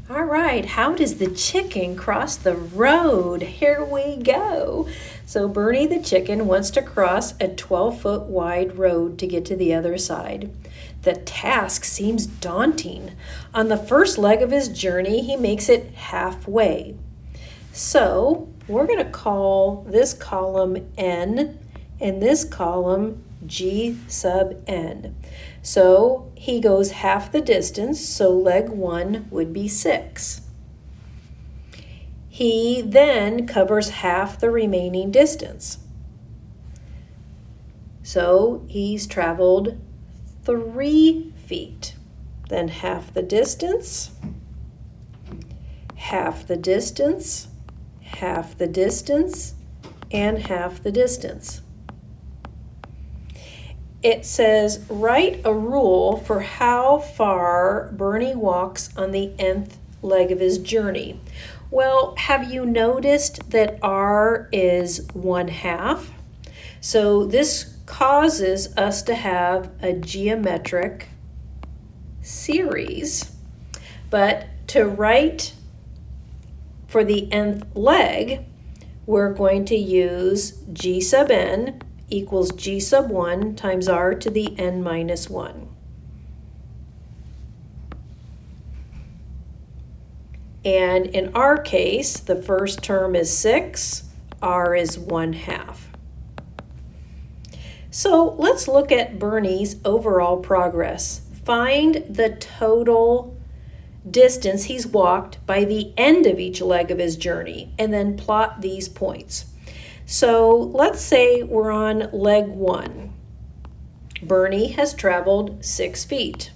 All right, how does the chicken cross the road? Here we go. So Bernie the chicken wants to cross a 12-foot wide road to get to the other side. The task seems daunting. On the first leg of his journey, he makes it halfway. So we're going to call this column N and this column G sub N. So he goes half the distance, so leg 1 would be 6. He then covers half the remaining distance. So he's traveled 3 feet. Then half the distance, half the distance, half the distance, and half the distance. It says, write a rule for how far Bernie walks on the nth leg of his journey. Well, have you noticed that R is 1/2? So this causes us to have a geometric series. But to write for the nth leg, we're going to use G sub N equals G sub 1 times R to the N minus 1. And in our case, the first term is 6, R is 1/2. So let's look at Bernie's overall progress. Find the total distance he's walked by the end of each leg of his journey, and then plot these points. So let's say we're on leg 1. Bernie has traveled 6 feet.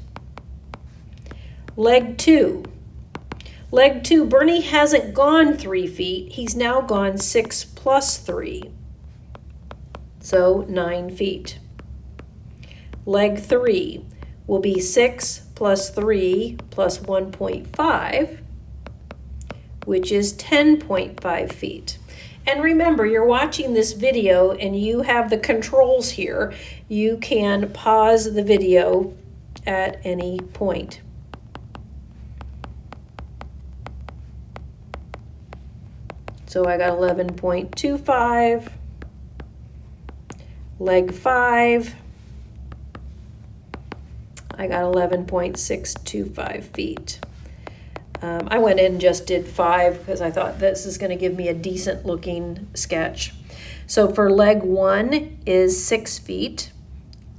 Leg 2. Leg 2, Bernie hasn't gone 3 feet. He's now gone 6 plus 3. So 9 feet. Leg 3 will be 6 plus 3 plus 1.5, which is 10.5 feet. And remember, you're watching this video and you have the controls here. You can pause the video at any point. So I got 11.25. Leg 5, I got 11.625 feet. I went in and just did 5 because I thought this is going to give me a decent looking sketch. So for leg 1 is 6 feet,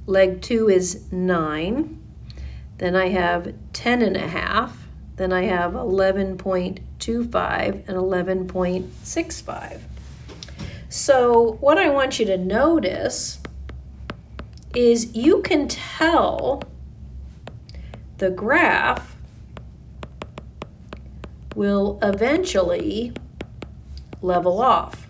leg 2 is 9, then I have 10.5, then I have 11.25 and 11.65. So what I want you to notice is you can tell the graph will eventually level off.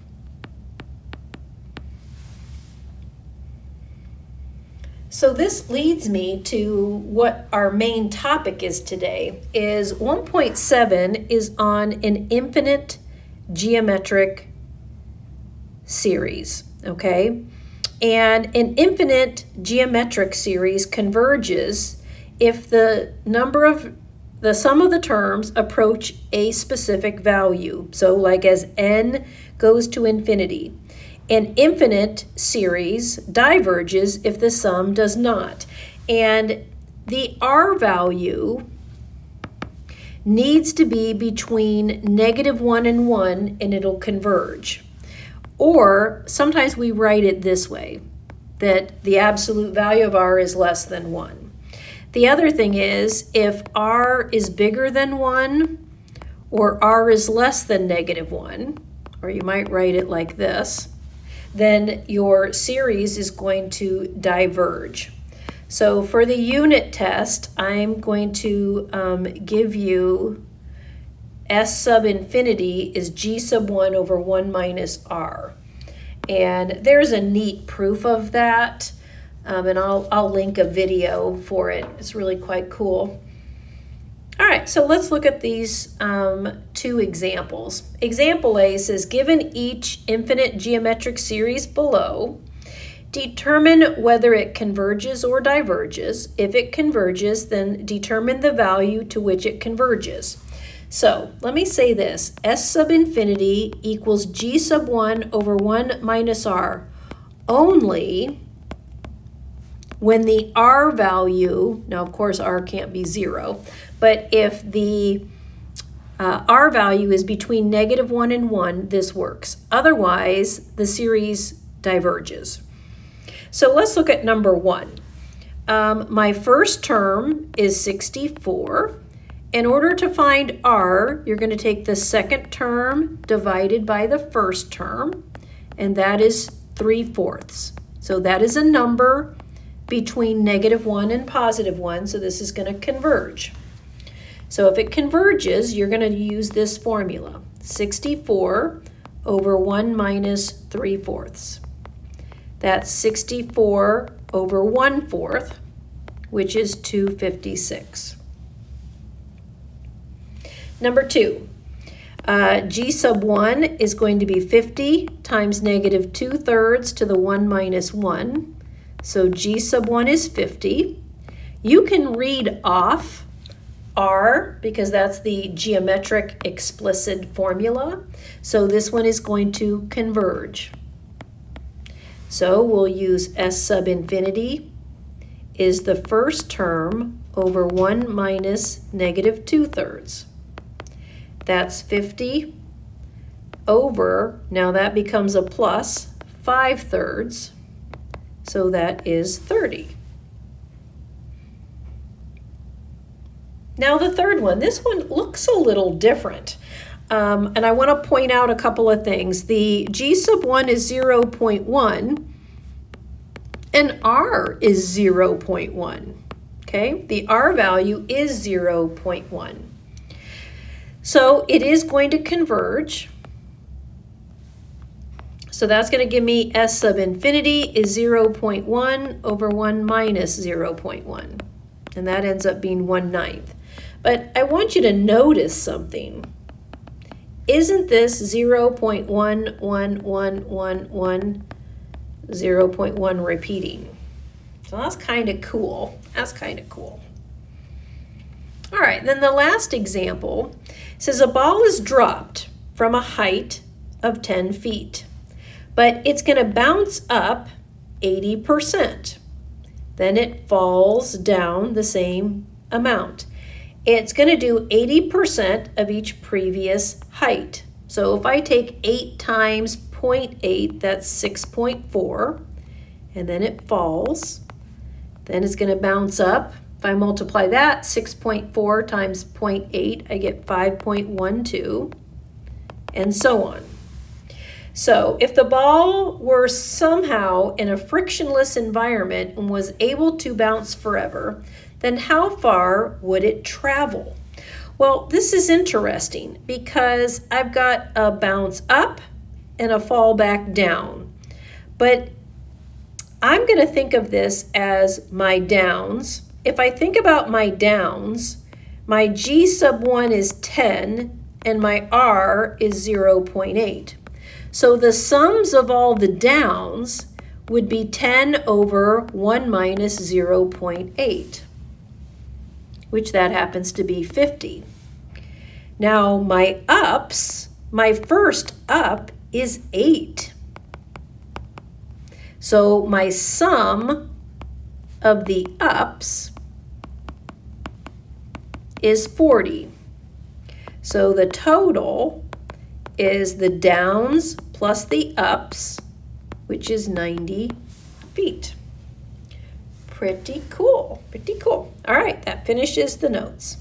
So this leads me to what our main topic is today, is 1.7 is on an infinite geometric series, okay? And an infinite geometric series converges if the sum of the terms approach a specific value. So like as n goes to infinity. An infinite series diverges if the sum does not. And the R value needs to be between -1 and 1 and it'll converge. Or sometimes we write it this way, that the absolute value of R is less than 1. The other thing is, if R is bigger than 1, or R is less than -1, or you might write it like this, then your series is going to diverge. So for the unit test, I'm going to give you S sub infinity is G sub 1 over 1 minus R. And there's a neat proof of that. And I'll link a video for it. It's really quite cool. All right, so let's look at these 2 examples. Example A says, given each infinite geometric series below, determine whether it converges or diverges. If it converges, then determine the value to which it converges. So let me say this, S sub infinity equals G sub 1 over 1 minus R only when the R value, now of course R can't be 0, but if the R value is between -1 and 1, this works. Otherwise, the series diverges. So let's look at number 1. My first term is 64. In order to find R, you're going to take the second term divided by the first term, and that is 3/4. So that is a number between -1 and +1, so this is going to converge. So if it converges, you're going to use this formula, 64 over 1 minus 3/4. That's 64 over 1/4, which is 256. Number 2, G sub 1 is going to be 50 times -2/3 to the 1 minus 1. So G sub 1 is 50. You can read off R because that's the geometric explicit formula. So this one is going to converge. So we'll use S sub infinity is the first term over 1 minus -2/3. That's 50 over, now that becomes a plus 5/3, so that is 30. Now the third one, this one looks a little different. And I want to point out a couple of things. The G sub 1 is 0.1 and R is 0.1. Okay, the R value is 0.1. So it is going to converge. So that's going to give me S sub infinity is 0.1 over 1 minus 0.1. And that ends up being 1/9. But I want you to notice something. Isn't this 0.1111, 0.1 repeating? So that's kind of cool. That's kind of cool. All right, then the last example says a ball is dropped from a height of 10 feet, but it's going to bounce up 80%. Then it falls down the same amount. It's going to do 80% of each previous height. So if I take 8 times 0.8, that's 6.4, and then it falls. Then it's going to bounce up. If I multiply that, 6.4 times 0.8, I get 5.12, and so on. So if the ball were somehow in a frictionless environment and was able to bounce forever, then how far would it travel? Well, this is interesting because I've got a bounce up and a fall back down. But I'm going to think of this as my downs. If I think about my downs, my G sub 1 is 10 and my R is 0.8. So the sums of all the downs would be 10 over 1 minus 0.8, which that happens to be 50. Now my ups, my first up is 8. So my sum of the ups is 40. So the total is the downs plus the ups, which is 90 feet. Pretty cool, pretty cool. All right, that finishes the notes.